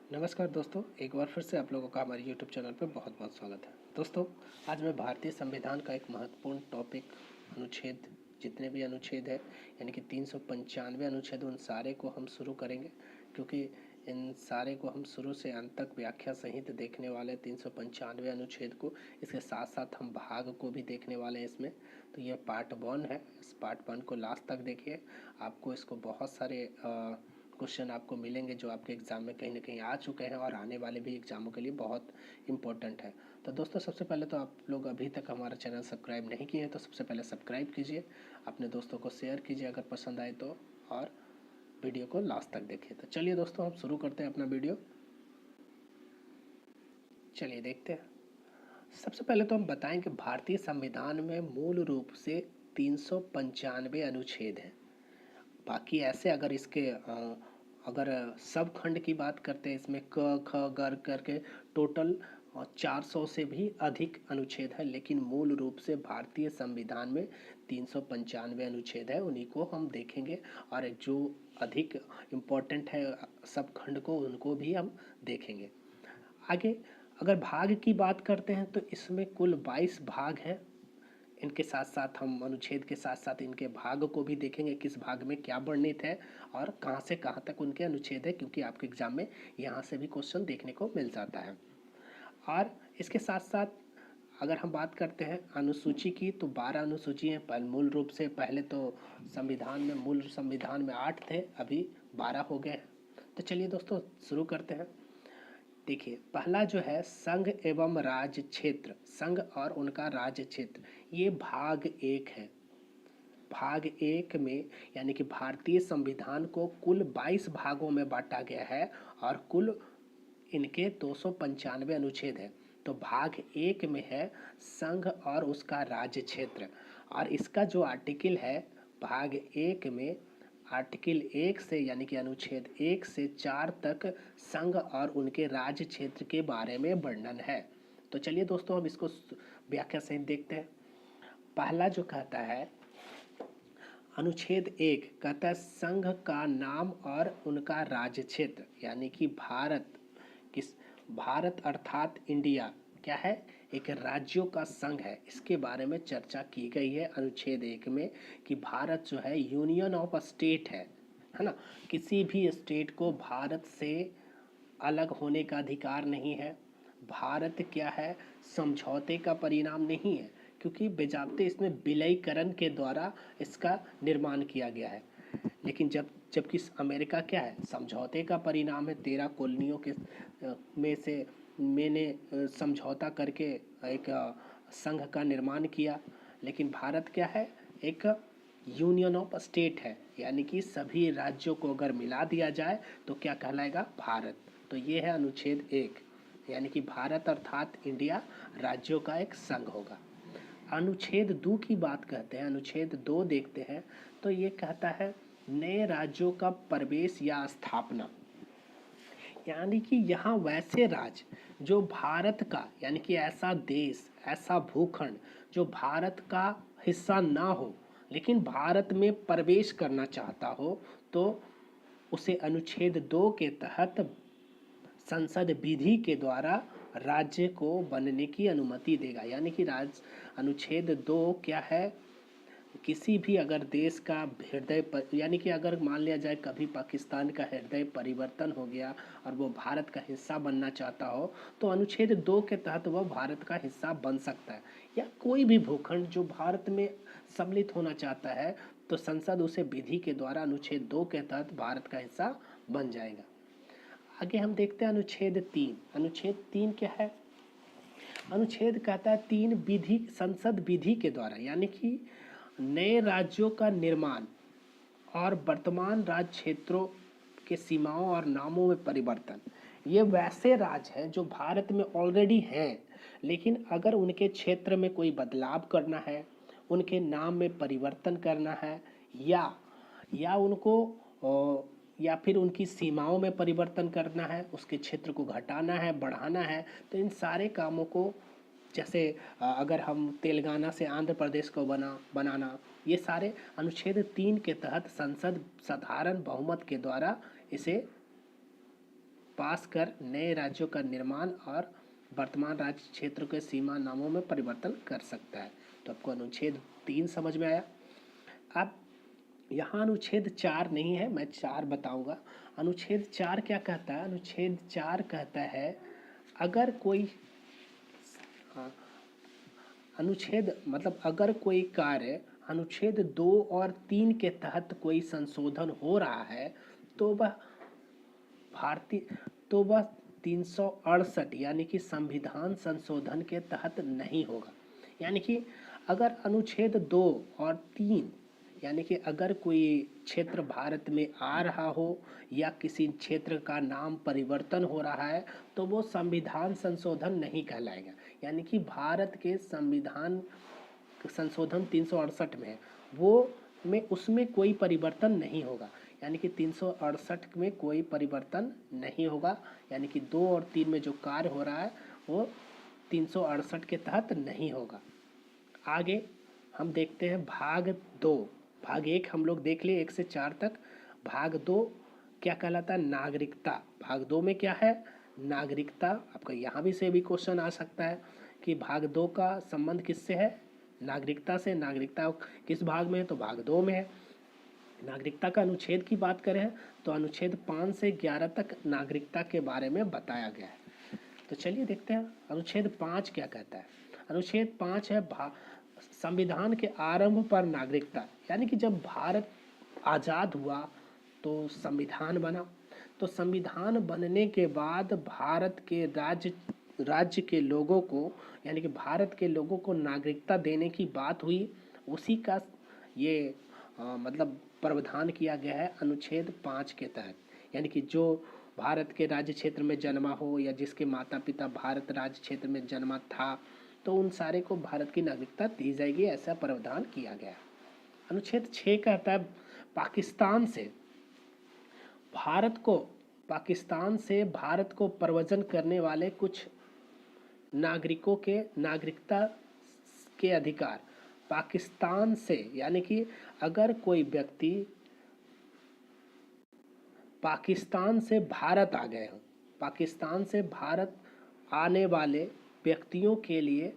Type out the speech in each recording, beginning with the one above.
नमस्कार दोस्तों, एक बार फिर से आप लोगों का हमारे YouTube चैनल पर बहुत बहुत स्वागत है। दोस्तों, आज मैं भारतीय संविधान का एक महत्वपूर्ण टॉपिक अनुच्छेद, जितने भी अनुच्छेद है यानी कि 395 अनुच्छेद, उन सारे को हम शुरू करेंगे, क्योंकि इन सारे को हम शुरू से अंत तक व्याख्या सहित देखने वाले 395 अनुच्छेद को। इसके साथ साथ हम भाग को भी देखने वाले हैं इसमें। तो ये पार्ट 1 है, इस पार्ट 1 को लास्ट तक देखिए। आपको इसको बहुत सारे क्वेश्चन आपको मिलेंगे जो आपके एग्ज़ाम में कहीं ना कहीं आ चुके हैं और आने वाले भी एग्ज़ामों के लिए बहुत इम्पोर्टेंट है। तो दोस्तों, सबसे पहले तो आप लोग अभी तक हमारा चैनल सब्सक्राइब नहीं किए हैं तो सबसे पहले सब्सक्राइब कीजिए, अपने दोस्तों को शेयर कीजिए अगर पसंद आए तो, और वीडियो को लास्ट तक देखिए। तो चलिए दोस्तों, हम शुरू करते हैं अपना वीडियो। चलिए देखते हैं। सबसे पहले तो हम बताएं कि भारतीय संविधान में मूल रूप से 395 अनुच्छेद हैं। बाकी ऐसे अगर इसके अगर सब खंड की बात करते हैं, इसमें क ख ग करके टोटल 400 से भी अधिक अनुच्छेद है, लेकिन मूल रूप से भारतीय संविधान में 395 अनुच्छेद है, उन्हीं को हम देखेंगे। और जो अधिक इम्पोर्टेंट है सब खंड को, उनको भी हम देखेंगे आगे। अगर भाग की बात करते हैं तो इसमें कुल 22 भाग हैं। इनके साथ साथ हम अनुच्छेद के साथ साथ इनके भाग को भी देखेंगे, किस भाग में क्या वर्णित है और कहाँ से कहाँ तक उनके अनुच्छेद है, क्योंकि आपके एग्जाम में यहाँ से भी क्वेश्चन देखने को मिल जाता है। और इसके साथ साथ अगर हम बात करते हैं अनुसूची की, तो 12 अनुसूची हैं। पर मूल रूप से पहले तो संविधान में, मूल संविधान में 8 थे, अभी 12 हो गए हैं। तो चलिए दोस्तों, शुरू करते हैं। देखिए, पहला जो है संघ एवं राज्य क्षेत्र, संघ और उनका राज्य क्षेत्र, ये भाग 1 है। भाग 1 में यानी कि भारतीय संविधान को कुल 22 भागों में बांटा गया है और कुल इनके 295 अनुच्छेद हैं। तो भाग 1 में है संघ और उसका राज्य क्षेत्र, और इसका जो आर्टिकल है भाग 1 में, आर्टिकल 1 से यानी कि अनुच्छेद 1 से 4 तक संघ और उनके राज्य क्षेत्र के बारे में वर्णन है। तो चलिए दोस्तों, हम इसको व्याख्या सहित देखते हैं। पहला जो कहता है, अनुच्छेद 1 कहता है संघ का नाम और उनका राज्य क्षेत्र, यानी कि भारत अर्थात इंडिया क्या है, एक राज्यों का संघ है। इसके बारे में चर्चा की गई है अनुच्छेद 1 में कि भारत जो है यूनियन ऑफ स्टेट है ना। किसी भी स्टेट को भारत से अलग होने का अधिकार नहीं है। भारत क्या है, समझौते का परिणाम नहीं है, क्योंकि बेजाबते इसमें विलयीकरण के द्वारा इसका निर्माण किया गया है। लेकिन जबकि अमेरिका क्या है, समझौते का परिणाम है। 13 कॉलोनियों के में से मैंने समझौता करके एक संघ का निर्माण किया। लेकिन भारत क्या है, एक यूनियन ऑफ स्टेट है, यानी कि सभी राज्यों को अगर मिला दिया जाए तो क्या कहलाएगा, भारत। तो ये है अनुच्छेद 1, यानी कि भारत अर्थात इंडिया राज्यों का एक संघ होगा। अनुच्छेद 2 की बात करते हैं, अनुच्छेद 2 देखते हैं। तो ये कहता है नए राज्यों का प्रवेश या स्थापना, यानी कि यहाँ वैसे राज्य जो भारत का, यानी कि ऐसा देश, ऐसा भूखंड जो भारत का हिस्सा ना हो लेकिन भारत में प्रवेश करना चाहता हो, तो उसे अनुच्छेद 2 के तहत संसद विधि के द्वारा राज्य को बनने की अनुमति देगा। यानी कि अनुच्छेद 2 क्या है, किसी भी अगर देश का हृदय पर, यानी कि अगर मान लिया जाए कभी पाकिस्तान का हृदय परिवर्तन हो गया और वो भारत का हिस्सा बनना चाहता हो, तो अनुच्छेद 2 के तहत वह भारत का हिस्सा बन सकता है। या कोई भी भूखंड जो भारत में सम्मिलित होना चाहता है, तो संसद उसे विधि के द्वारा अनुच्छेद 2 के तहत भारत का हिस्सा बन जाएगा। आगे हम देखते हैं अनुच्छेद 3। अनुच्छेद 3 क्या है, अनुच्छेद कहता है 3 विधि, संसद विधि के द्वारा, यानी कि नए राज्यों का निर्माण और वर्तमान राज्य क्षेत्रों के सीमाओं और नामों में परिवर्तन। ये वैसे राज्य हैं जो भारत में ऑलरेडी हैं, लेकिन अगर उनके क्षेत्र में कोई बदलाव करना है, उनके नाम में परिवर्तन करना है, या उनको या फिर उनकी सीमाओं में परिवर्तन करना है, उसके क्षेत्र को घटाना है, बढ़ाना है, तो इन सारे कामों को, जैसे अगर हम तेलंगाना से आंध्र प्रदेश को बनाना, ये सारे अनुच्छेद 3 के तहत संसद साधारण बहुमत के द्वारा इसे पास कर नए राज्यों का निर्माण और वर्तमान राज्य क्षेत्रों के सीमा नामों में परिवर्तन कर सकता है। तो आपको अनुच्छेद 3 समझ में आया। अब यहाँ अनुच्छेद 4 नहीं है, मैं 4 बताऊंगा। अनुच्छेद 4 क्या कहता है? अनुच्छेद 4 कहता है अगर कोई अनुच्छेद मतलब अगर कोई कार्य अनुच्छेद 2 और 3 के तहत कोई संशोधन हो रहा है तो वह भारतीय तो वह 368 यानी कि संविधान संशोधन के तहत नहीं होगा। यानी कि अगर अनुच्छेद 2 और 3 यानी कि अगर कोई क्षेत्र भारत में आ रहा हो या किसी क्षेत्र का नाम परिवर्तन हो रहा है तो वो संविधान संशोधन नहीं कहलाएगा। यानी कि भारत के संविधान संशोधन 368 में है वो में उसमें कोई परिवर्तन नहीं होगा। यानी कि 368 में कोई परिवर्तन नहीं होगा। यानी कि 2 और 3 में जो कार्य हो रहा है वो 368 के तहत नहीं होगा। आगे हम देखते हैं भाग 2। भाग 1 हम लोग देख लिए 1 से 4 तक। भाग 2 क्या कहलाता है? नागरिकता। भाग 2 में क्या है? नागरिकता। आपका यहाँ भी से भी क्वेश्चन आ सकता है कि भाग 2 का संबंध किससे है? नागरिकता से। नागरिकता किस भाग में है? तो भाग 2 में है। नागरिकता का अनुच्छेद की बात करें तो अनुच्छेद 5 से 11 तक नागरिकता के बारे में बताया गया है। तो चलिए देखते हैं अनुच्छेद 5 क्या कहता है। अनुच्छेद 5 है संविधान के आरंभ पर नागरिकता। यानी कि जब भारत आज़ाद हुआ तो संविधान बना। तो संविधान बनने के बाद भारत के राज्य के लोगों को यानी कि भारत के लोगों को नागरिकता देने की बात हुई। उसी का ये मतलब प्रावधान किया गया है अनुच्छेद 5 के तहत। यानी कि जो भारत के राज्य क्षेत्र में जन्मा हो या जिसके माता पिता भारत राज्य क्षेत्र में जन्मा था तो उन सारे को भारत की नागरिकता दी जाएगी, ऐसा प्रावधान किया गया। अनुच्छेद 6 कहता है पाकिस्तान से भारत को प्रव्रजन करने वाले कुछ नागरिकों के नागरिकता के अधिकार। पाकिस्तान से यानी कि अगर कोई व्यक्ति पाकिस्तान से भारत आ गए हो, पाकिस्तान से भारत आने वाले व्यक्तियों के लिए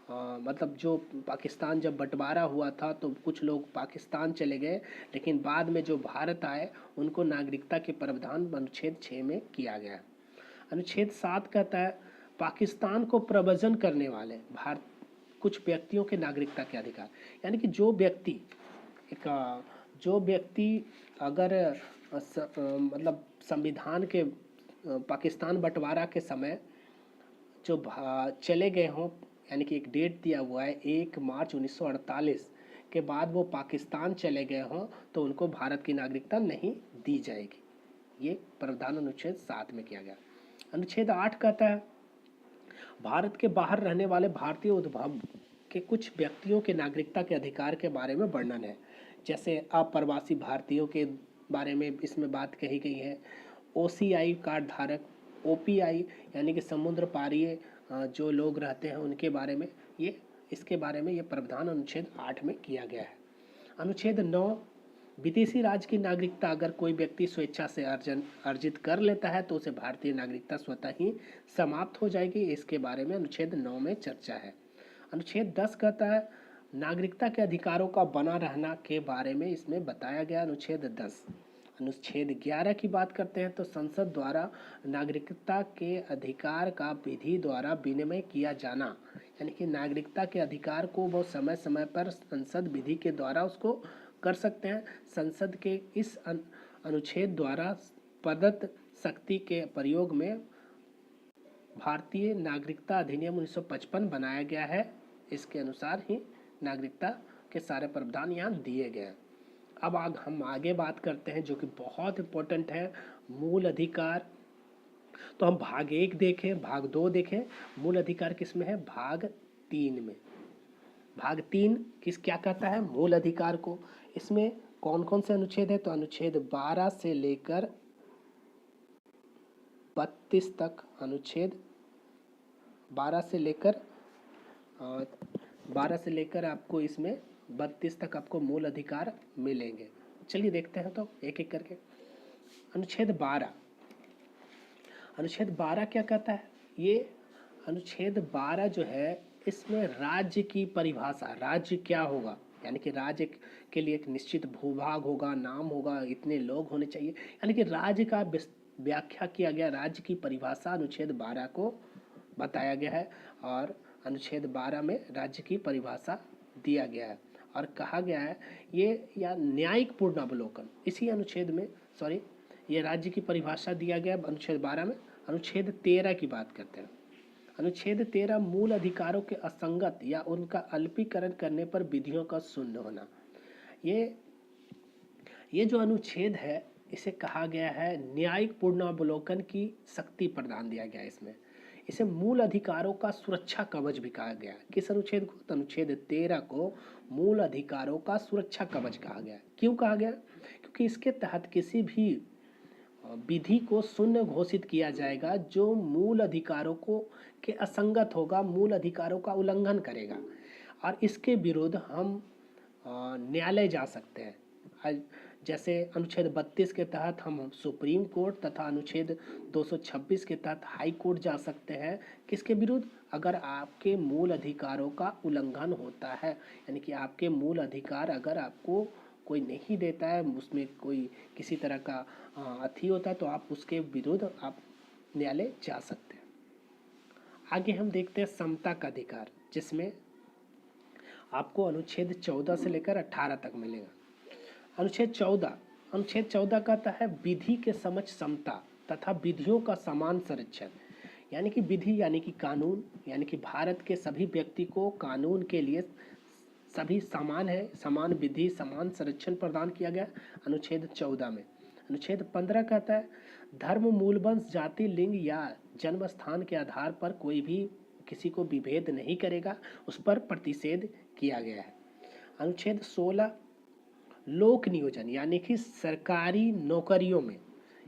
मतलब जो पाकिस्तान जब बंटवारा हुआ था तो कुछ लोग पाकिस्तान चले गए, लेकिन बाद में जो भारत आए उनको नागरिकता के प्रावधान अनुच्छेद 6 में किया गया। अनुच्छेद 7 कहता है पाकिस्तान को प्रव्रजन करने वाले कुछ व्यक्तियों के नागरिकता के अधिकार। यानी कि जो व्यक्ति अगर मतलब संविधान के पाकिस्तान बंटवारा के समय जो चले गए हों, यानी कि एक डेट दिया हुआ है 1 मार्च 1948 के बाद वो पाकिस्तान चले गए हों तो उनको भारत की नागरिकता नहीं दी जाएगी। ये प्रावधान अनुच्छेद 7 में किया गया। अनुच्छेद 8 कहता है भारत के बाहर रहने वाले भारतीय उद्भव के कुछ व्यक्तियों के नागरिकता के अधिकार के बारे में वर्णन है। जैसे अप्रवासी भारतीयों के बारे में इसमें बात कही गई है। OCI कार्ड धारक, OPI यानी कि समुद्र पारीय जो लोग रहते हैं उनके बारे में इसके बारे में ये प्रावधान अनुच्छेद 8 में किया गया है। अनुच्छेद 9 विदेशी राज्य की नागरिकता अगर कोई व्यक्ति स्वेच्छा से अर्जित कर लेता है तो उसे भारतीय नागरिकता स्वतः ही समाप्त हो जाएगी। इसके बारे में अनुच्छेद 9 में चर्चा है। अनुच्छेद 10 कहता है नागरिकता के अधिकारों का बना रहना के बारे में इसमें बताया गया। अनुच्छेद 10। अनुच्छेद 11 की बात करते हैं तो संसद द्वारा नागरिकता के अधिकार का विधि द्वारा विनिमय किया जाना। यानी कि नागरिकता के अधिकार को वो समय समय पर संसद विधि के द्वारा उसको कर सकते हैं। संसद के इस अनुच्छेद द्वारा प्रदत्त शक्ति के प्रयोग में भारतीय नागरिकता अधिनियम 1955 बनाया गया है। इसके अनुसार ही नागरिकता के सारे प्रावधान यहाँ दिए गए हैं। अब हम आगे बात करते हैं जो कि बहुत इम्पोर्टेंट है, मूल अधिकार। तो हम भाग 1 देखें, भाग 2 देखें। मूल अधिकार किस में है? भाग 3 में। भाग 3 क्या कहता है? मूल अधिकार को। इसमें कौन कौन से अनुच्छेद है? तो अनुच्छेद 12 से लेकर 32 तक, अनुच्छेद 12 से लेकर आपको इसमें 32 तक आपको मूल अधिकार मिलेंगे। चलिए देखते हैं तो एक एक करके। अनुच्छेद 12 अनुच्छेद 12 क्या कहता है? ये अनुच्छेद 12 जो है, इसमें राज्य की परिभाषा, राज्य क्या होगा, यानी कि राज्य के लिए एक निश्चित भूभाग होगा, नाम होगा, इतने लोग होने चाहिए, यानी कि राज्य का व्याख्या किया गया, राज्य की परिभाषा अनुच्छेद 12 को बताया गया है। और अनुच्छेद 12 में राज्य की परिभाषा दिया गया है और कहा गया है ये, या न्यायिक पूर्णावलोकन, इसी अनुच्छेद में, सॉरी, ये राज्य की परिभाषा दिया गया अनुच्छेद 12 में। अनुच्छेद 13 की बात करते हैं। अनुच्छेद 13 मूल अधिकारों के असंगत या उनका अल्पीकरण करने पर विधियों का शून्य होना। ये जो अनुच्छेद है, इसे कहा गया है न्यायिक पूर्णावलोकन की शक्ति प्रदान दिया गया है इसमें। इसे मूल अधिकारों का सुरक्षा कवच भी कहा गया। किस अनुच्छेद को? तो अनुच्छेद 13 को मूल अधिकारों का सुरक्षा कवच कहा गया। क्यों कहा गया? क्योंकि इसके तहत किसी भी विधि को शून्य घोषित किया जाएगा जो मूल अधिकारों को के असंगत होगा, मूल अधिकारों का उल्लंघन करेगा, और इसके विरुद्ध हम न्यायालय जा सकते हैं। जैसे अनुच्छेद 32 के तहत हम सुप्रीम कोर्ट तथा अनुच्छेद 226 के तहत हाई कोर्ट जा सकते हैं। किसके विरुद्ध? अगर आपके मूल अधिकारों का उल्लंघन होता है, यानी कि आपके मूल अधिकार अगर आपको कोई नहीं देता है, उसमें कोई किसी तरह का अथी होता है, तो आप उसके विरुद्ध आप न्यायालय जा सकते हैं। आगे हम देखते हैं समता का अधिकार, जिसमें आपको अनुच्छेद 14 से लेकर 18 तक मिलेगा। अनुच्छेद 14 कहता है विधि के समक्ष समता तथा विधियों का समान संरक्षण, यानी कि विधि यानी कि कानून, यानी कि भारत के सभी व्यक्ति को कानून के लिए सभी समान है, समान विधि समान संरक्षण प्रदान किया गया अनुच्छेद 14 में। अनुच्छेद 15 कहता है धर्म, मूल वंश, जाति, लिंग या जन्म स्थान के आधार पर कोई भी किसी को विभेद नहीं करेगा, उस पर प्रतिषेध किया गया है। अनुच्छेद 16 लोक नियोजन, यानी कि सरकारी नौकरियों में,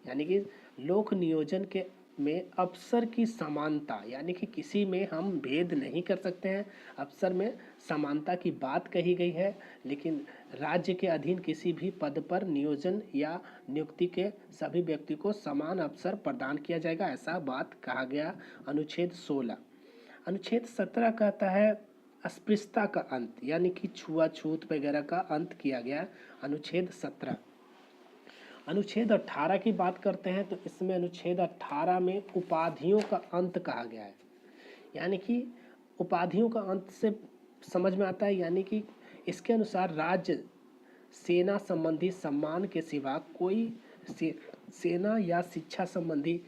यानी कि लोक नियोजन के में अफसर की समानता, यानी कि किसी में हम भेद नहीं कर सकते हैं, अफसर में समानता की बात कही गई है, लेकिन राज्य के अधीन किसी भी पद पर नियोजन या नियुक्ति के सभी व्यक्ति को समान अवसर प्रदान किया जाएगा, ऐसा बात कहा गया अनुच्छेद 16। अनुच्छेद 17 कहता है अस्पृश्यता का अंत, यानी कि छुआछूत वगैरह का अंत किया गया अनुच्छेद 17। अनुच्छेद 18 की बात करते हैं तो इसमें अनुच्छेद 18 में उपाधियों का अंत कहा गया है, यानी कि उपाधियों का अंत से समझ में आता है, यानी कि इसके अनुसार राज्य सेना संबंधी सम्मान के सिवा कोई सेना या शिक्षा संबंधी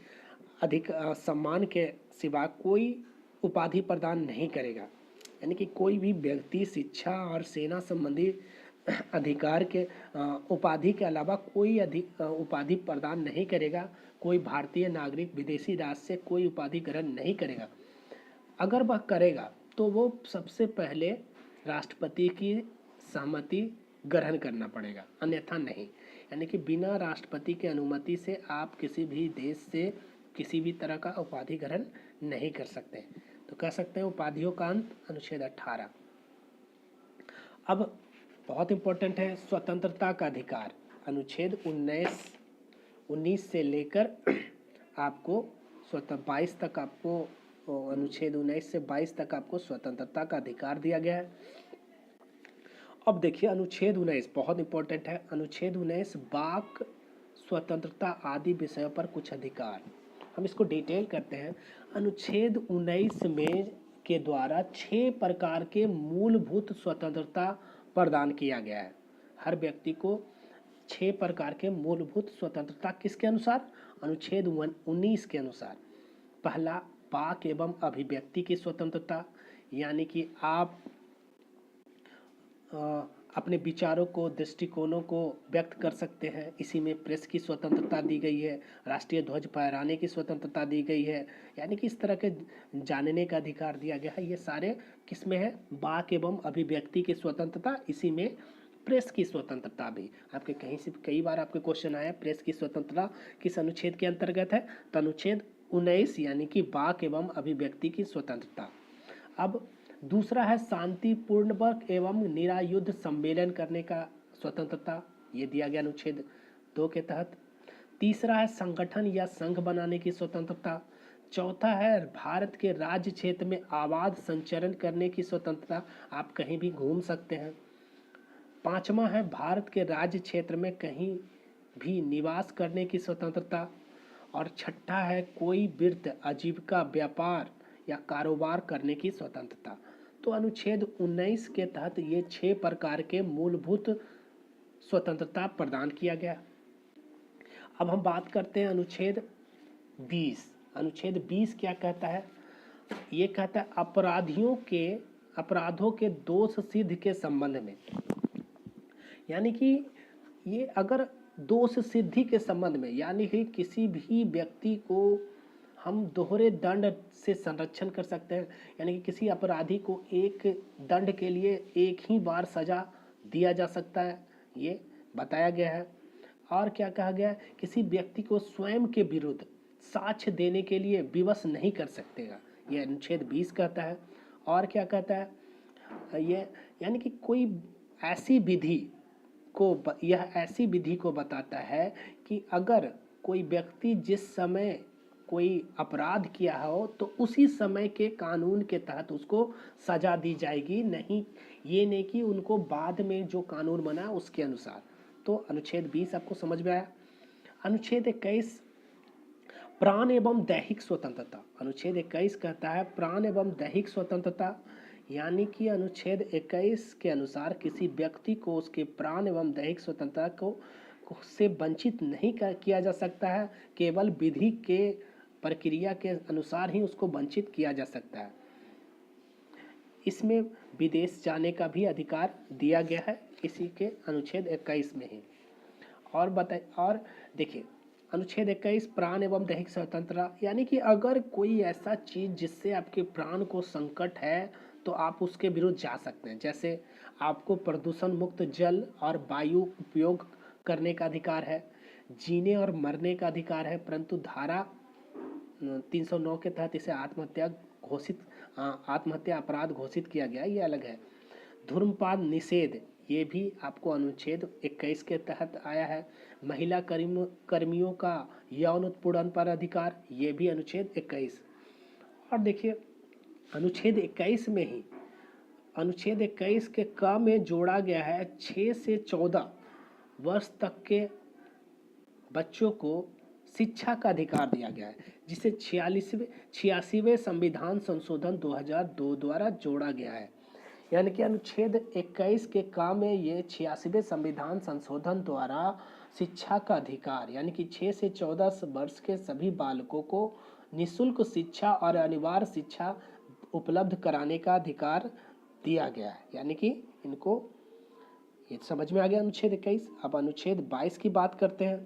अधिक सम्मान के सिवा कोई उपाधि प्रदान नहीं करेगा, यानी कि कोई भी व्यक्ति शिक्षा और सेना संबंधी अधिकार के उपाधि के अलावा कोई उपाधि प्रदान नहीं करेगा। कोई भारतीय नागरिक विदेशी राज्य से कोई उपाधि ग्रहण नहीं करेगा। अगर वह करेगा तो वो सबसे पहले राष्ट्रपति की सहमति ग्रहण करना पड़ेगा, अन्यथा नहीं, यानी कि बिना राष्ट्रपति के अनुमति से आप किसी भी देश से किसी भी तरह का उपाधि ग्रहण नहीं कर सकते। तो कह सकते हैं उपाधियों का अंत अनुच्छेद 18। अब बहुत इंपॉर्टेंट है स्वतंत्रता का अधिकार, अनुच्छेद 19 से लेकर आपको 22 तक, आपको अनुच्छेद 19 से 22 तक आपको स्वतंत्रता का अधिकार दिया गया है। अब देखिए अनुच्छेद 19 बहुत इंपॉर्टेंट है। अनुच्छेद 19 वाक स्वतंत्रता आदि विषयों पर कुछ अधिकार, हम इसको डिटेल करते हैं। अनुच्छेद 19 में के द्वारा 6 प्रकार के मूलभूत स्वतंत्रता प्रदान किया गया है। हर व्यक्ति को 6 प्रकार के मूलभूत स्वतंत्रता किसके अनुसार? अनुच्छेद 19 के अनुसार। पहला, वाक एवं अभिव्यक्ति की स्वतंत्रता, यानी कि आप अपने विचारों को, दृष्टिकोणों को व्यक्त कर सकते हैं। इसी में प्रेस की स्वतंत्रता दी गई है, राष्ट्रीय ध्वज फहराने की स्वतंत्रता दी गई है, यानी कि इस तरह के जानने का अधिकार दिया गया है। ये सारे किस में है? वाक एवं अभिव्यक्ति की स्वतंत्रता, इसी में प्रेस की स्वतंत्रता भी। आपके कहीं से कई बार आपके क्वेश्चन आया प्रेस की स्वतंत्रता किस अनुच्छेद के अंतर्गत है? तो अनुच्छेद 19, यानी कि वाक एवं अभिव्यक्ति की स्वतंत्रता। अब दूसरा है शांतिपूर्ण एवं निरायुध सम्मेलन करने का स्वतंत्रता, ये दिया गया अनुच्छेद 2 के तहत। तीसरा है संगठन या संघ बनाने की स्वतंत्रता। चौथा है भारत के राज्य क्षेत्र में आवाज संचरण करने की स्वतंत्रता, आप कहीं भी घूम सकते हैं। पांचवा है भारत के राज्य क्षेत्र में कहीं भी निवास करने की स्वतंत्रता। और छठा है कोई वृत्त आजीविका व्यापार या कारोबार करने की स्वतंत्रता। तो अनुच्छेद 19 के तहत ये 6 प्रकार के मूलभूत स्वतंत्रता प्रदान किया गया। अब हम बात करते हैं अनुच्छेद 20। अनुच्छेद 20 क्या कहता है? ये कहता है अपराधों के दोष सिद्ध के संबंध में, यानी कि ये अगर दोष सिद्धि के संबंध में, यानी कि किसी भी व्यक्ति को हम दोहरे दंड से संरक्षण कर सकते हैं, यानी कि किसी अपराधी को एक दंड के लिए एक ही बार सजा दिया जा सकता है, ये बताया गया है। और क्या कहा गया है? किसी व्यक्ति को स्वयं के विरुद्ध साक्ष्य देने के लिए विवश नहीं कर सकतेगा, ये अनुच्छेद 20 कहता है। और क्या कहता है ये? यानी कि कोई ऐसी विधि को, यह ऐसी विधि को बताता है कि अगर कोई व्यक्ति जिस समय कोई अपराध किया हो तो उसी समय के कानून के तहत उसको सजा दी जाएगी, नहीं ये नहीं कि उनको बाद में जो कानून बना उसके अनुसार। तो अनुच्छेद 20 आपको समझ में आया। अनुच्छेद 21 प्राण एवं दैहिक स्वतंत्रता। अनुच्छेद 21 कहता है प्राण एवं दैहिक स्वतंत्रता, यानी कि अनुच्छेद 21 के अनुसार किसी व्यक्ति को उसके प्राण एवं दैहिक स्वतंत्रता को से वंचित नहीं किया जा सकता है, केवल विधि के प्रक्रिया के अनुसार ही उसको वंचित किया जा सकता है। इसमें विदेश जाने का भी अधिकार दिया गया है इसी के अनुच्छेद 21 में ही। और देखिए अनुच्छेद 21 प्राण एवं दैहिक स्वतंत्रता, यानी कि अगर कोई ऐसा चीज़ जिससे आपके प्राण को संकट है तो आप उसके विरुद्ध जा सकते हैं। जैसे आपको प्रदूषण मुक्त जल और वायु उपयोग करने का अधिकार है, जीने और मरने का अधिकार है, परंतु धारा 309 के तहत इसे आत्महत्या अपराध घोषित किया गया, ये अलग है। धूम्रपान निषेध, ये भी आपको अनुच्छेद 21 के तहत आया है। महिला कर्मियों का यौन उत्पीड़न पर अधिकार, ये भी अनुच्छेद 21। और देखिए अनुच्छेद 21 में ही अनुच्छेद 21 के क में जोड़ा गया है 6 से 14 वर्ष तक के बच्चों को शिक्षा का अधिकार दिया गया है, जिसे 86वें संविधान संशोधन 2002 द्वारा जोड़ा गया है। यानी कि अनुच्छेद 21 के काम में ये 86वें संविधान संशोधन द्वारा शिक्षा का अधिकार, यानी कि 6 से 14 वर्ष के सभी बालकों को निःशुल्क शिक्षा और अनिवार्य शिक्षा उपलब्ध कराने का अधिकार दिया गया है। यानी कि इनको ये समझ में आ गया अनुच्छेद 21। अब अनुच्छेद 22 की बात करते हैं।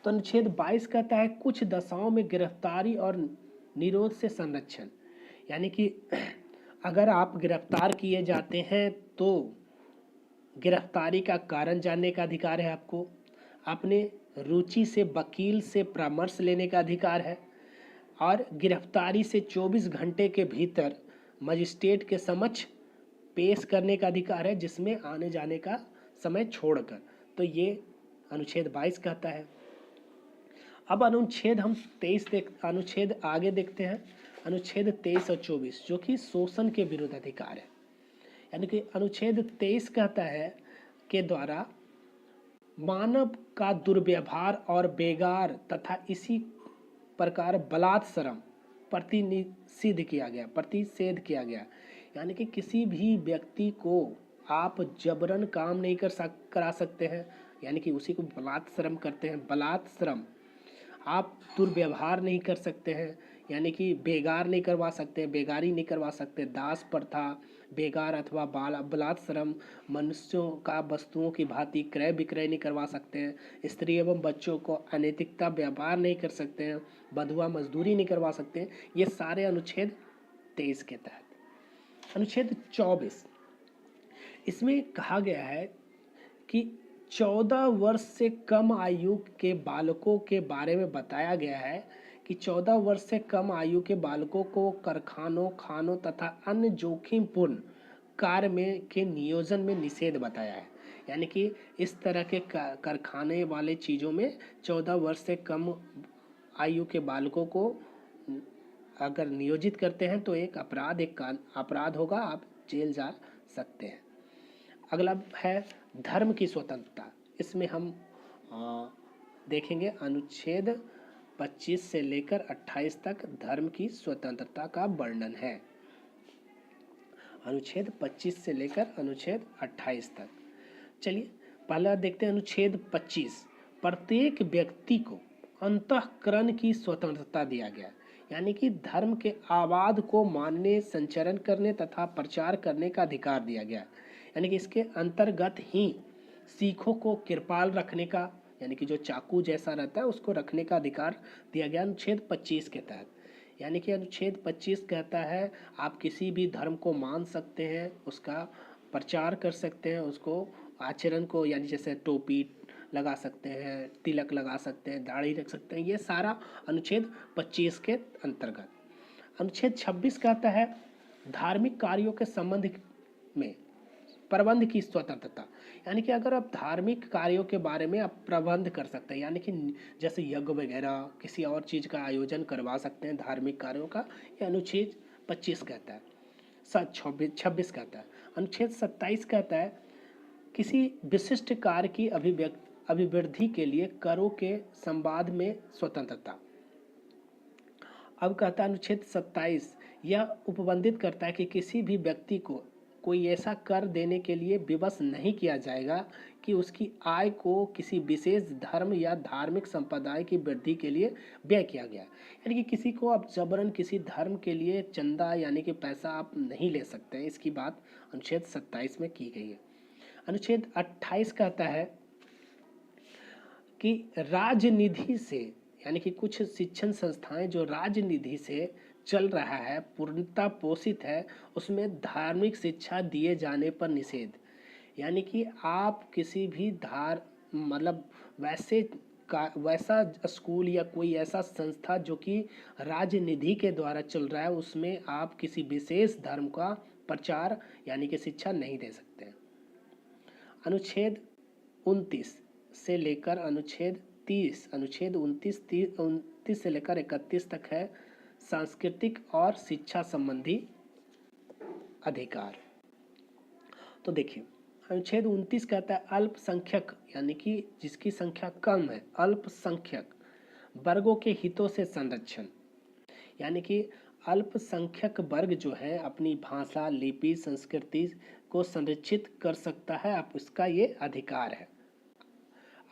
तो अनुच्छेद 22 कहता है कुछ दशाओं में गिरफ्तारी और निरोध से संरक्षण, यानी कि अगर आप गिरफ्तार किए जाते हैं तो गिरफ्तारी का कारण जानने का अधिकार है आपको, अपने रुचि से वकील से परामर्श लेने का अधिकार है, और गिरफ्तारी से 24 घंटे के भीतर मजिस्ट्रेट के समक्ष पेश करने का अधिकार है, जिसमें आने जाने का समय छोड़कर। तो ये अनुच्छेद 22 कहता है। अब अनुच्छेद अनुच्छेद आगे देखते हैं, अनुच्छेद 23 और 24 जो कि शोषण के विरुद्ध अधिकार है। यानी कि अनुच्छेद 23 कहता है के द्वारा मानव का दुर्व्यवहार और बेगार तथा इसी प्रकार बलात्सरम प्रतिषेध किया गया। यानी कि किसी भी व्यक्ति को आप जबरन काम नहीं करा सकते हैं, यानी कि उसी को बलात्सरम करते हैं, बलात्सरम। आप दुर्व्यवहार नहीं कर सकते हैं, यानी कि बेगार नहीं करवा सकते, बेगारी नहीं करवा सकते, दास प्रथा, बेगार अथवा बलात्सरम, मनुष्यों का वस्तुओं की भांति क्रय विक्रय नहीं करवा सकते हैं, स्त्री एवं बच्चों को अनैतिकता व्यापार नहीं कर सकते हैं, बंधुआ मजदूरी नहीं करवा सकते हैं। ये सारे अनुच्छेद 23 के तहत। अनुच्छेद 24 इसमें कहा गया है कि 14 वर्ष से कम आयु के बालकों के बारे में बताया गया है कि 14 वर्ष से कम आयु के बालकों को कारखानों, खानों तथा अन्य जोखिमपूर्ण कार्य में के नियोजन में निषेध बताया है। यानी कि इस तरह के कारखाने वाले चीज़ों में 14 वर्ष से कम आयु के बालकों को अगर नियोजित करते हैं तो एक अपराध होगा, आप जेल जा सकते हैं। अगला है धर्म की स्वतंत्रता। इसमें हम देखेंगे अनुच्छेद 25 से लेकर 28 तक धर्म की स्वतंत्रता का वर्णन है। अनुच्छेद 25 से लेकर अनुच्छेद 28 तक। चलिए पहला देखते हैं अनुच्छेद 25। प्रत्येक व्यक्ति को अंतःकरण की स्वतंत्रता दिया गया, यानी कि धर्म के आवाज को मानने, संचरण करने तथा प्रचार करने का अधिकार दिया गया। यानी कि इसके अंतर्गत ही सिखों को कृपाल रखने का, यानी कि जो चाकू जैसा रहता है उसको रखने का अधिकार दिया गया अनुच्छेद 25 के तहत। यानी कि अनुच्छेद 25 कहता है आप किसी भी धर्म को मान सकते हैं, उसका प्रचार कर सकते हैं, उसको आचरण को, यानी जैसे टोपी लगा सकते हैं, तिलक लगा सकते हैं, दाढ़ी रख सकते हैं, ये सारा अनुच्छेद 25 के अंतर्गत। अनुच्छेद 26 कहता है धार्मिक कार्यों के संबंध में प्रबंध की स्वतंत्रता, यानी कि अगर आप धार्मिक कार्यों के बारे में आप प्रबंध कर सकते हैं, यानी कि जैसे यज्ञ वगैरह किसी और चीज़ का आयोजन करवा सकते हैं धार्मिक कार्यों का, ये अनुच्छेद 25 कहता है। 26 कहता है। अनुच्छेद 27 कहता है किसी विशिष्ट कार्य की अभिवृद्धि के लिए करों के संवाद में स्वतंत्रता। अब कहता है अनुच्छेद 27 यह उपबंधित करता है कि किसी भी व्यक्ति को कोई ऐसा कर देने के लिए विवश नहीं किया जाएगा कि उसकी आय को किसी विशेष धर्म या धार्मिक संप्रदाय की वृद्धि के लिए व्यय किया गया। यानी कि किसी को आप जबरन किसी धर्म के लिए चंदा यानी कि पैसा आप नहीं ले सकते हैं, इसकी बात अनुच्छेद 27 में की गई है। अनुच्छेद 28 कहता है कि राजनिधि से, यानी कि कुछ शिक्षण संस्थाएं जो राजनिधि से चल रहा है, पूर्णतः पोषित है, उसमें धार्मिक शिक्षा दिए जाने पर निषेध। यानी कि आप किसी भी वैसा स्कूल या कोई ऐसा संस्था जो कि राजनिधि के द्वारा चल रहा है उसमें आप किसी विशेष धर्म का प्रचार यानी कि शिक्षा नहीं दे सकते। अनुच्छेद 29 से लेकर अनुच्छेद 29 से लेकर 31 तक है सांस्कृतिक और शिक्षा संबंधी अधिकार। तो देखिए अनुच्छेद 29 कहता है अल्पसंख्यक, यानी कि जिसकी संख्या कम है, अल्पसंख्यक वर्गों के हितों से संरक्षण। यानी कि अल्पसंख्यक वर्ग जो है अपनी भाषा, लिपि, संस्कृति को संरक्षित कर सकता है, आप उसका ये अधिकार है।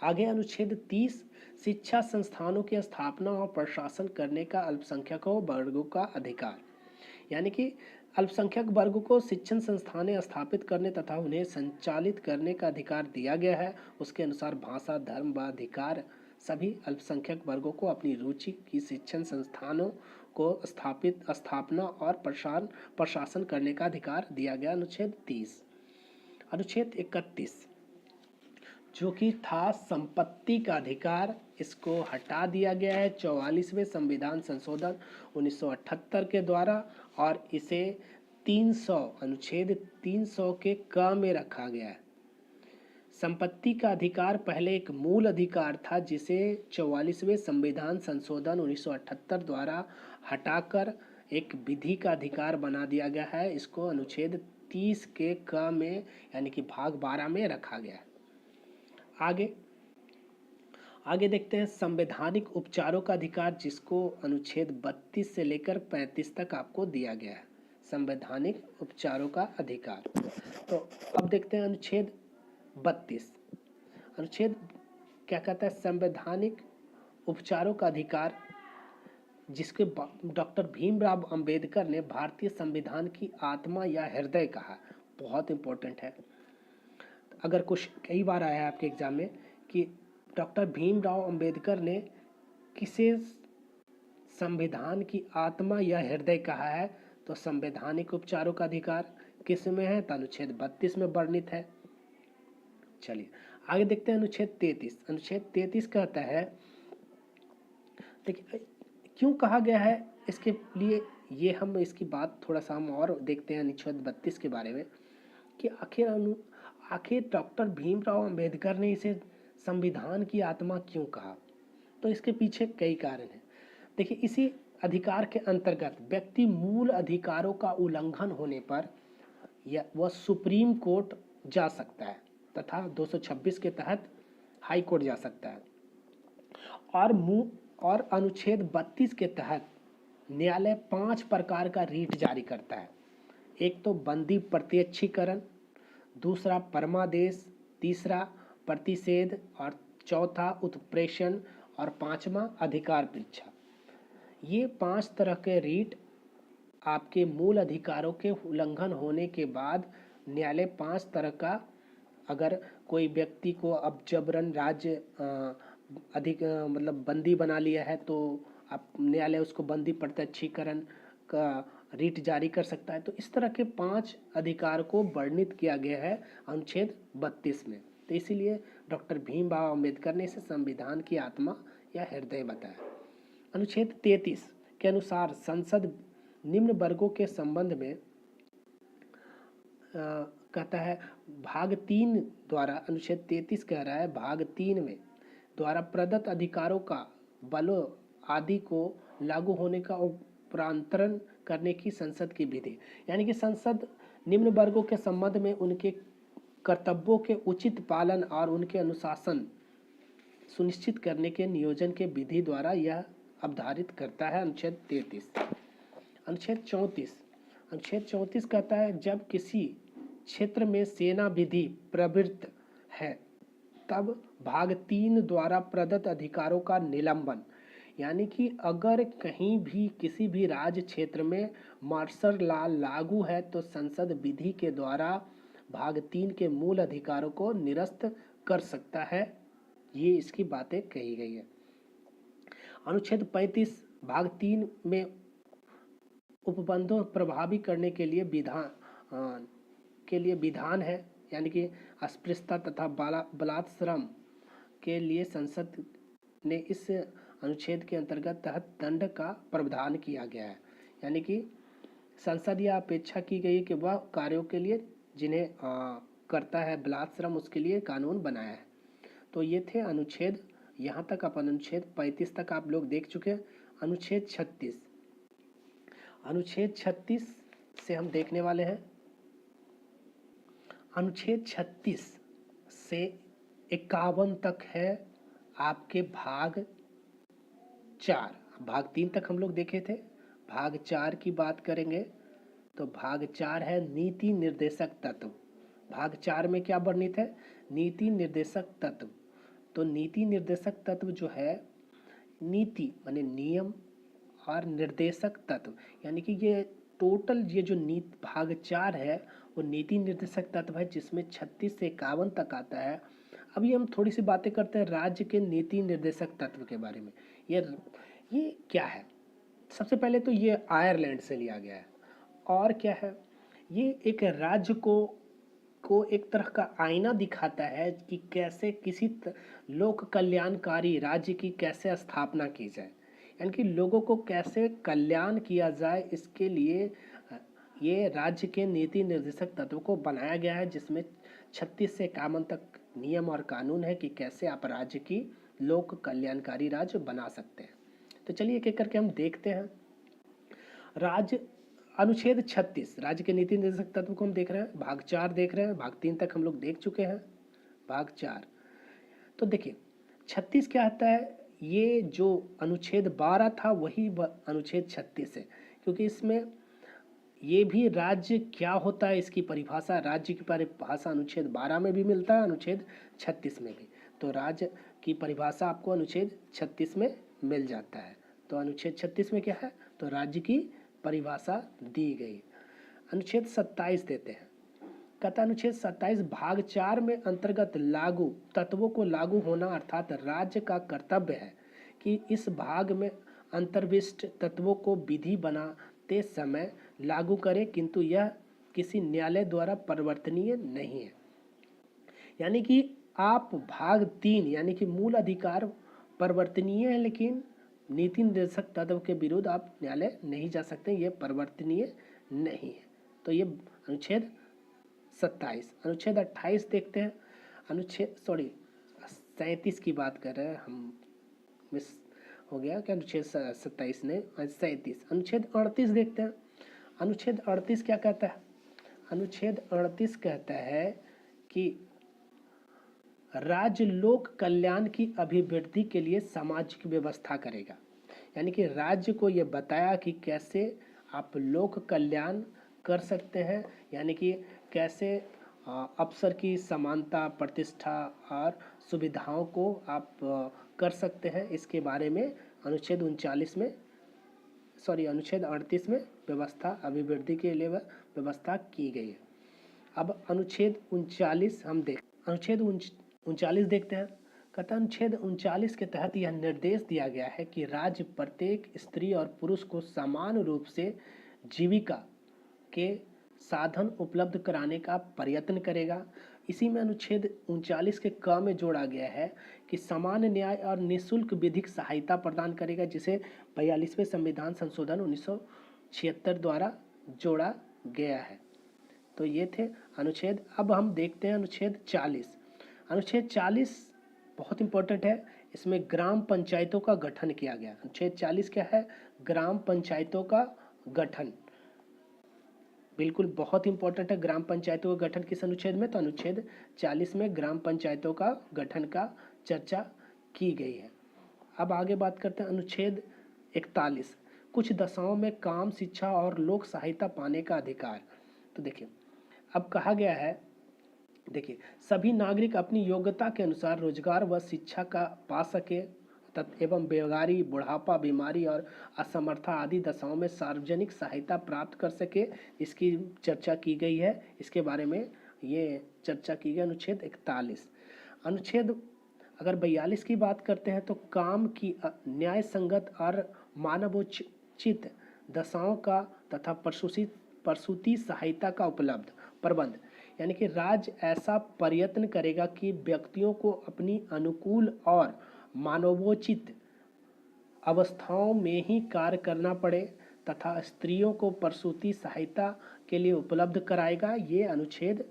आगे अनुच्छेद 30 शिक्षा संस्थानों की स्थापना और प्रशासन करने का अल्पसंख्यकों वर्गों का अधिकार। यानी कि अल्पसंख्यक वर्ग को शिक्षण संस्थानें स्थापित करने तथा उन्हें संचालित करने का अधिकार दिया गया है। उसके अनुसार भाषा, धर्म व अधिकार सभी अल्पसंख्यक वर्गों को अपनी रुचि की शिक्षण संस्थानों को स्थापना और प्रशासन करने का अधिकार दिया गया अनुच्छेद 30। अनुच्छेद 31 जो कि था संपत्ति का अधिकार, इसको हटा दिया गया है 44वें संविधान संशोधन 1978 के द्वारा और इसे 300 अनुच्छेद 300 के क में रखा गया है। संपत्ति का अधिकार पहले एक मूल अधिकार था जिसे 44वें संविधान संशोधन 1978 द्वारा हटाकर एक विधि का अधिकार बना दिया गया है। इसको अनुच्छेद 30 के क में यानी कि भाग 12 में रखा गया है। आगे देखते हैं संवैधानिक उपचारों का अधिकार, जिसको अनुच्छेद 32 से लेकर 35 तक आपको दिया गया है। संवैधानिक उपचारों का अधिकार। तो अब देखते हैं अनुच्छेद 32। अनुच्छेद क्या कहता है? संवैधानिक उपचारों का अधिकार, जिसके डॉक्टर भीमराव अंबेडकर ने भारतीय संविधान की आत्मा या हृदय कहा। बहुत इंपॉर्टेंट है, अगर कुछ कई बार आया है आपके एग्जाम में कि डॉक्टर भीमराव अंबेडकर ने किसे संविधान की आत्मा या हृदय कहा है, तो संवैधानिक उपचारों का अधिकार किस में है? तो अनुच्छेद 32 में वर्णित है। चलिए आगे देखते हैं अनुच्छेद 33। अनुच्छेद 33 कहता है, देखिए क्यों कहा गया है इसके लिए, ये हम इसकी बात थोड़ा सा हम और देखते हैं अनुच्छेद 32 के बारे में कि आखिर डॉक्टर भीमराव अंबेडकर ने इसे संविधान की आत्मा क्यों कहा? तो इसके पीछे कई कारण हैं। देखिए, इसी अधिकार के अंतर्गत व्यक्ति मूल अधिकारों का उल्लंघन होने पर या वह सुप्रीम कोर्ट जा सकता है तथा 226 के तहत हाई कोर्ट जा सकता है। और अनुच्छेद 32 के तहत न्यायालय 5 प्रकार का रीट जारी करता है। एक तो बंदी प्रत्यक्षीकरण, दूसरा परमादेश, तीसरा प्रतिषेध, और चौथा उत्प्रेषण, और पांचवा अधिकार परीक्षा। ये 5 तरह के रीट आपके मूल अधिकारों के उल्लंघन होने के बाद न्यायालय 5 तरह का, अगर कोई व्यक्ति को अब जबरन राज्य मतलब बंदी बना लिया है तो आप न्यायालय उसको बंदी प्रत्यक्षीकरण का रीट जारी कर सकता है। तो इस तरह के 5 अधिकार को वर्णित किया गया है अनुच्छेद 32 में। तो इसीलिए डॉक्टर भीमराव अंबेडकर ने इसे संविधान की आत्मा या हृदय बताया। अनुच्छेद 33 के अनुसार संसद निम्न वर्गों के संबंध में कहता है, भाग 3 द्वारा, अनुच्छेद 33 कह रहा है भाग 3 में द्वारा प्रदत्त अधिकारों का बलों आदि को लागू होने का उपरांतरण करने की संसद की विधि। यानी कि संसद निम्न वर्गों के संबंध में उनके कर्तव्यों के उचित पालन और उनके अनुशासन सुनिश्चित करने के नियोजन के विधि द्वारा यह अवधारित करता है। अनुच्छेद 33। अनुच्छेद 34 कहता है, जब किसी क्षेत्र में सेना विधि प्रवृत्त है तब भाग 3 द्वारा प्रदत्त अधिकारों का निलंबन। यानी कि अगर कहीं भी किसी भी राज्य क्षेत्र में मार्शल लॉ लागू है तो संसद विधि के द्वारा भाग 3 के मूल अधिकारों को निरस्त कर सकता है। ये इसकी बातें कही गई है। अनुच्छेद 35 भाग 3 में उपबंधों प्रभावी करने के लिए विधान है। यानी कि अस्पृश्यता तथा बलात्श्रम के लिए संसद ने इस अनुच्छेद के अंतर्गत तहत दंड का प्रावधान किया गया है। यानी कि संसद यह अपेक्षा की गई कि वह कार्यों के लिए जिन्हें करता है बलात्श्रम, उसके लिए कानून बनाया है। तो ये थे अनुच्छेद, यहाँ तक अपन अनुच्छेद 35 तक आप लोग देख चुके हैं। अनुच्छेद 36 से हम देखने वाले हैं। अनुच्छेद 36 से 51 तक है आपके भाग 4। भाग 3 तक हम लोग देखे थे। भाग 4 की बात करेंगे तो भाग 4 है नीति निर्देशक तत्व। भाग 4 में क्या वर्णित है? नीति निर्देशक तत्व। तो नीति निर्देशक तत्व जो है, नीति माने नियम और निर्देशक तत्व, यानी कि ये टोटल ये जो भाग 4 है वो नीति निर्देशक तत्व है, जिसमें 36 से 51 तक आता है। अभी हम थोड़ी सी बातें करते हैं राज्य के नीति निर्देशक तत्व के बारे में। ये क्या है? सबसे पहले तो ये आयरलैंड से लिया गया है। और क्या है? ये एक राज्य को एक तरह का आईना दिखाता है कि कैसे किसी लोक कल्याणकारी राज्य की कैसे स्थापना की जाए, यानी कि लोगों को कैसे कल्याण किया जाए, इसके लिए ये राज्य के नीति निर्देशक तत्व को बनाया गया है, जिसमें 36 से 51 तक नियम और कानून है कि कैसे आप राज्य की लोक कल्याणकारी राज्य बना सकते हैं। तो चलिए एक एक करके हम देखते हैं। अनुच्छेद 36 राज्य के नीति निर्देशक तत्व को हम देख रहे हैं। भाग 4 देख रहे हैं। भाग 3 तक हम लोग देख चुके हैं। भाग 4 तो देखिए 36 क्या आता है? ये जो अनुच्छेद 12 था वही अनुच्छेद 36 है, क्योंकि इसमें ये भी राज्य क्या होता है इसकी परिभाषा, राज्य की परिभाषा अनुच्छेद 12 में भी मिलता है, अनुच्छेद 36 में भी। तो राज्य की परिभाषा आपको अनुच्छेद 36 में मिल जाता है। तो अनुच्छेद 36 में क्या है? तो राज्य की परिभाषा दी गई। अनुच्छेद 27 देते हैं। कहता अनुच्छेद 27 भाग 4 में अंतर्गत लागू तत्वों को लागू होना, अर्थात राज्य का कर्तव्य है कि इस भाग में अंतर्विष्ट तत्वों को विधि बनाते समय लागू करे, किंतु यह किसी न्यायालय द्वारा परिवर्तनीय नहीं है। यानी कि आप भाग 3 यानी कि मूल अधिकार परिवर्तनीय है, लेकिन नीति निर्देशक तत्व के विरुद्ध आप न्यायालय नहीं जा सकते, ये परिवर्तनीय नहीं है। तो ये अनुच्छेद 27। अनुच्छेद 28 देखते हैं। अनुच्छेद 37 की बात कर रहे हैं हम, मिस हो गया कि अनुच्छेद 27 ने 37। अनुच्छेद 38 देखते हैं। अनुच्छेद 38 क्या कहता है? अनुच्छेद 38 कहता है कि राज्य लोक कल्याण की अभिवृद्धि के लिए सामाजिक व्यवस्था करेगा। यानी कि राज्य को ये बताया कि कैसे आप लोक कल्याण कर सकते हैं, यानी कि कैसे अवसर की समानता, प्रतिष्ठा और सुविधाओं को आप कर सकते हैं। इसके बारे में अनुच्छेद 39 में अनुच्छेद 38 में व्यवस्था, अभिवृद्धि के लिए व्यवस्था की गई है। अब अनुच्छेद 39 हम अनुच्छेद 39 देखते हैं। कहता अनुच्छेद 39 के तहत यह निर्देश दिया गया है कि राज्य प्रत्येक स्त्री और पुरुष को समान रूप से जीविका के साधन उपलब्ध कराने का प्रयत्न करेगा। इसी में अनुच्छेद 39 के क में जोड़ा गया है कि समान न्याय और निःशुल्क विधिक सहायता प्रदान करेगा, जिसे 42वें संविधान संशोधन 1976 द्वारा जोड़ा गया है। तो ये थे अनुच्छेद। अब हम देखते हैं अनुच्छेद 40। अनुच्छेद 40 बहुत इंपॉर्टेंट है। इसमें ग्राम पंचायतों का गठन किया गया। अनुच्छेद 40 क्या है? ग्राम पंचायतों का गठन। बिल्कुल बहुत इंपॉर्टेंट है। ग्राम पंचायतों का गठन किस अनुच्छेद में? तो अनुच्छेद 40 में ग्राम पंचायतों का गठन का चर्चा की गई है। अब आगे बात करते हैं अनुच्छेद 41, कुछ दशाओं में काम, शिक्षा और लोक सहायता पाने का अधिकार। तो देखिए, अब कहा गया है, देखिए, सभी नागरिक अपनी योग्यता के अनुसार रोजगार व शिक्षा का पा सके एवं बेगारी, बुढ़ापा, बीमारी और असमर्था आदि दशाओं में सार्वजनिक सहायता प्राप्त कर सके, इसकी चर्चा की गई है। इसके बारे में ये चर्चा की गई अनुच्छेद 41। अनुच्छेद अगर 42 की बात करते हैं तो काम की न्याय संगत और मानवोचित दशाओं का तथा प्रसूति सहायता का उपलब्ध प्रबंध। यानी कि राज्य ऐसा प्रयत्न करेगा कि व्यक्तियों को अपनी अनुकूल और मानवोचित अवस्थाओं में ही कार्य करना पड़े तथा स्त्रियों को प्रसूति सहायता के लिए उपलब्ध कराएगा। ये अनुच्छेद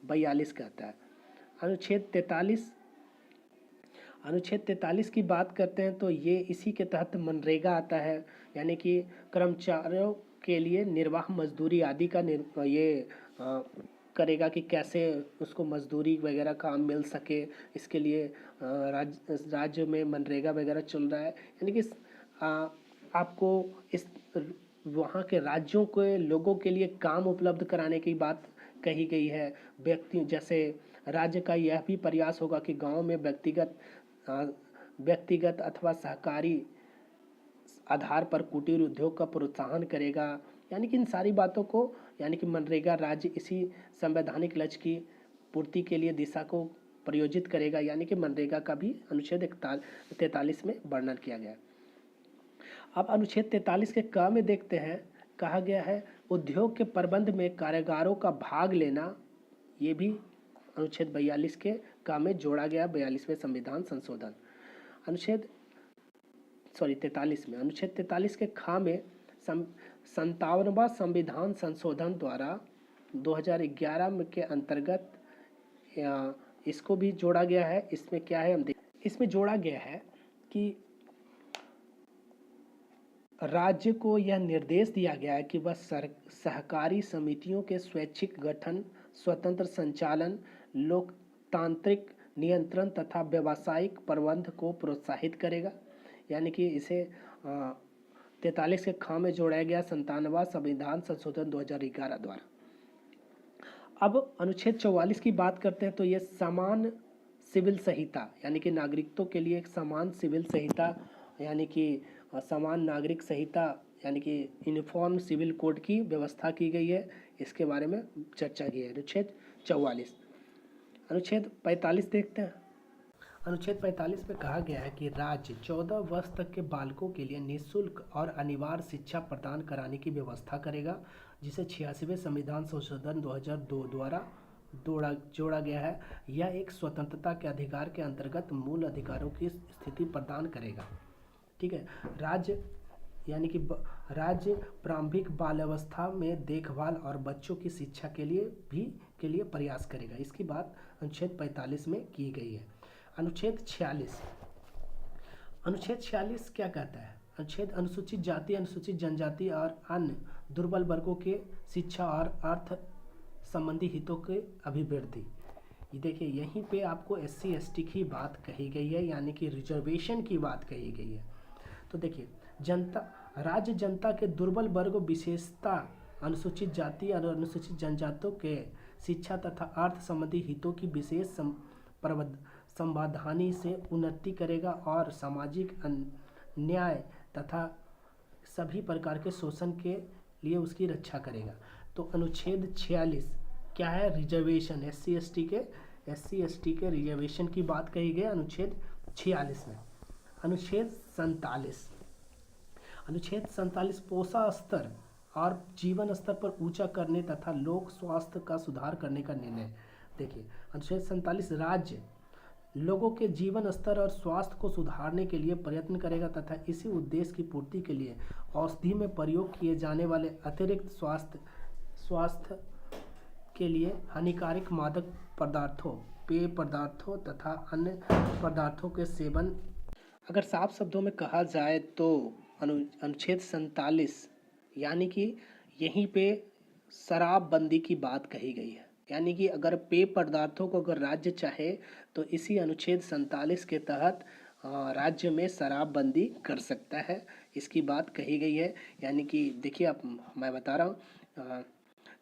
42 कहता है। अनुच्छेद 43 की बात करते हैं तो ये इसी के तहत मनरेगा आता है, यानी कि कर्मचारियों के लिए निर्वाह मजदूरी आदि का ये करेगा कि कैसे उसको मजदूरी वगैरह काम मिल सके। इसके लिए राज्य में मनरेगा वगैरह चल रहा है। यानी कि आपको इस वहाँ के राज्यों के लोगों के लिए काम उपलब्ध कराने की बात कही गई है। जैसे राज्य का यह भी प्रयास होगा कि गांव में व्यक्तिगत अथवा सहकारी आधार पर कुटीर उद्योग का प्रोत्साहन करेगा। यानी कि इन सारी बातों को, यानी कि मनरेगा राज्य इसी संवैधानिक लक्ष्य की पूर्ति के लिए दिशा को प्रयोजित करेगा। यानी कि मनरेगा का भी अनुच्छेद 43 में वर्णन किया गया है। अब अनुच्छेद 43 के क में देखते हैं, कहा गया है उद्योग के प्रबंध में कारीगरों का भाग लेना। ये भी अनुच्छेद 42 के क में जोड़ा गया, 42वें संविधान संशोधन 43 में। अनुच्छेद 43 के ख में 57वां संविधान संशोधन द्वारा 2011 के अंतर्गत इसको भी जोड़ा गया है। इसमें क्या है हम इसमें जोड़ा गया है कि राज्य को यह निर्देश दिया गया है कि वह सहकारी समितियों के स्वैच्छिक गठन, स्वतंत्र संचालन, लोकतांत्रिक नियंत्रण तथा व्यावसायिक प्रबंध को प्रोत्साहित करेगा। यानी कि इसे 43 के ख में जोड़ा गया 57वां संविधान संशोधन 2011 द्वारा। अब अनुच्छेद 44 की बात करते हैं तो ये समान सिविल संहिता, यानी कि नागरिकों के लिए एक समान सिविल संहिता, यानी कि समान नागरिक संहिता, यानी कि यूनिफॉर्म सिविल कोड की व्यवस्था की गई है। इसके बारे में चर्चा की है। अनुच्छेद 44। अनुच्छेद 45 देखते हैं। अनुच्छेद 45 में कहा गया है कि राज्य 14 वर्ष तक के बालकों के लिए निःशुल्क और अनिवार्य शिक्षा प्रदान कराने की व्यवस्था करेगा, जिसे 86वें संविधान संशोधन 2002 द्वारा जोड़ा गया है। यह एक स्वतंत्रता के अधिकार के अंतर्गत मूल अधिकारों की स्थिति प्रदान करेगा। ठीक है, राज्य यानी कि राज्य प्रारंभिक बाल्यावस्था में देखभाल और बच्चों की शिक्षा के लिए प्रयास करेगा। इसकी बात अनुच्छेद 45 में की गई है। अनुच्छेद 46, अनुच्छेद 46 क्या कहता है? अनुसूचित जाति, अनुसूचित जनजाति और अन्य दुर्बल वर्गों के शिक्षा और अर्थ संबंधी हितों के अभिवृद्धि। ये देखिए, यहीं पे आपको SC ST की बात कही गई है, यानी कि रिजर्वेशन की बात कही गई है। तो देखिए, राज्य जनता के दुर्बल वर्ग, विशेषता अनुसूचित जाति और अनुसूचित जनजातियों के शिक्षा तथा अर्थ संबंधी हितों की विशेष संवाधानी से उन्नति करेगा और सामाजिक न्याय तथा सभी प्रकार के शोषण के लिए उसकी रक्षा करेगा। तो अनुच्छेद 46 क्या है? रिजर्वेशन, SC ST के रिजर्वेशन की बात कही गई अनुच्छेद 46 में। अनुच्छेद 47, अनुच्छेद 47 पोषण स्तर और जीवन स्तर पर ऊंचा करने तथा लोक स्वास्थ्य का सुधार करने का निर्णय। देखिए, अनुच्छेद 47 राज्य लोगों के जीवन स्तर और स्वास्थ्य को सुधारने के लिए प्रयत्न करेगा तथा इसी उद्देश्य की पूर्ति के लिए औषधि में प्रयोग किए जाने वाले अतिरिक्त स्वास्थ्य के लिए हानिकारक मादक पदार्थों, पेय पदार्थों तथा अन्य पदार्थों के सेवन। अगर साफ शब्दों में कहा जाए तो अनुच्छेद 47 यानी कि यहीं पे शराबबंदी की बात कही गई है। यानी कि अगर पेय पदार्थों को अगर राज्य चाहे तो इसी अनुच्छेद 47 के तहत राज्य में शराबबंदी कर सकता है, इसकी बात कही गई है। यानी कि देखिए, आप मैं बता रहा हूँ,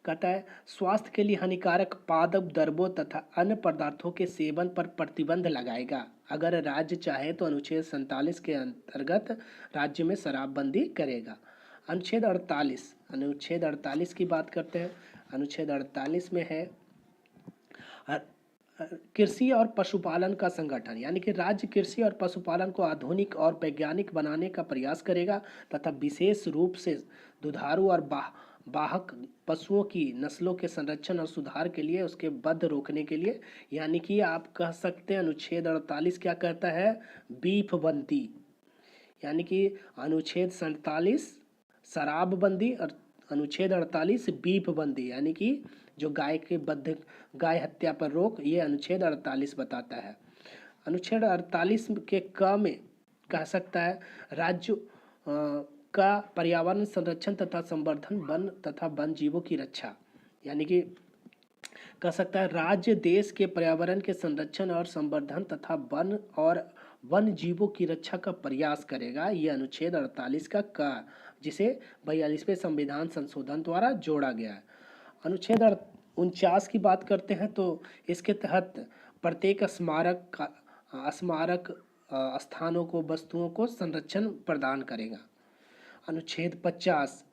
कहता है स्वास्थ्य के लिए हानिकारक पादप द्रव्यों तथा अन्य पदार्थों के सेवन पर प्रतिबंध लगाएगा। अगर राज्य चाहे तो अनुच्छेद 47 के अंतर्गत राज्य में शराबबंदी करेगा। अनुच्छेद 48, अनुच्छेद 48 की बात करते हैं। अनुच्छेद 48 में है कृषि और पशुपालन का संगठन। यानी कि राज्य कृषि और पशुपालन को आधुनिक और वैज्ञानिक बनाने का प्रयास करेगा तथा विशेष रूप से दुधारू और वाहक पशुओं की नस्लों के संरक्षण और सुधार के लिए, उसके वध रोकने के लिए। यानी कि आप कह सकते हैं अनुच्छेद 48 क्या कहता है? बीफ बंदी। यानी कि अनुच्छेद 47 शराबबंदी और अनुच्छेद 48 बीफ बंदी, यानी कि जो गाय हत्या पर रोक, ये अनुच्छेद 48 बताता है। अनुच्छेद 48 के क में कह सकता है राज्य का पर्यावरण संरक्षण तथा संवर्धन, वन तथा वन जीवों की रक्षा। यानी कि कह सकता है राज्य देश के पर्यावरण के संरक्षण और संवर्धन तथा वन और वन जीवों की रक्षा का प्रयास करेगा। ये अनुच्छेद 48 का क, जिसे 42वें संविधान संशोधन द्वारा जोड़ा गया है। अनुच्छेद 49 की बात करते हैं तो इसके तहत प्रत्येक स्मारक स्थानों को, वस्तुओं को संरक्षण प्रदान करेगा। अनुच्छेद 50,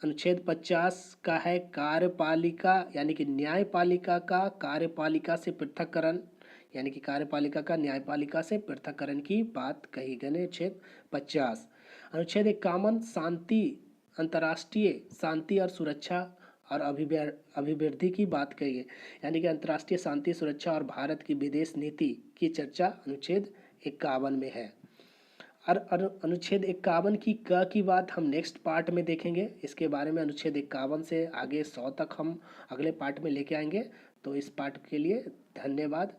अनुच्छेद 50 का है कार्यपालिका, यानी कि न्यायपालिका का कार्यपालिका से पृथककरण, यानी कि कार्यपालिका का न्यायपालिका से पृथककरण की बात कही गई। अनुच्छेद 50। अनुच्छेद 51 शांति, अंतर्राष्ट्रीय शांति और सुरक्षा और अभिवृद्धि की बात कही है। यानी कि अंतर्राष्ट्रीय शांति, सुरक्षा और भारत की विदेश नीति की चर्चा अनुच्छेद 51 में है। और अनुच्छेद 51 की क की बात हम नेक्स्ट पार्ट में देखेंगे। इसके बारे में अनुच्छेद 51 से आगे 100 तक हम अगले पार्ट में लेके आएंगे। तो इस पार्ट के लिए धन्यवाद।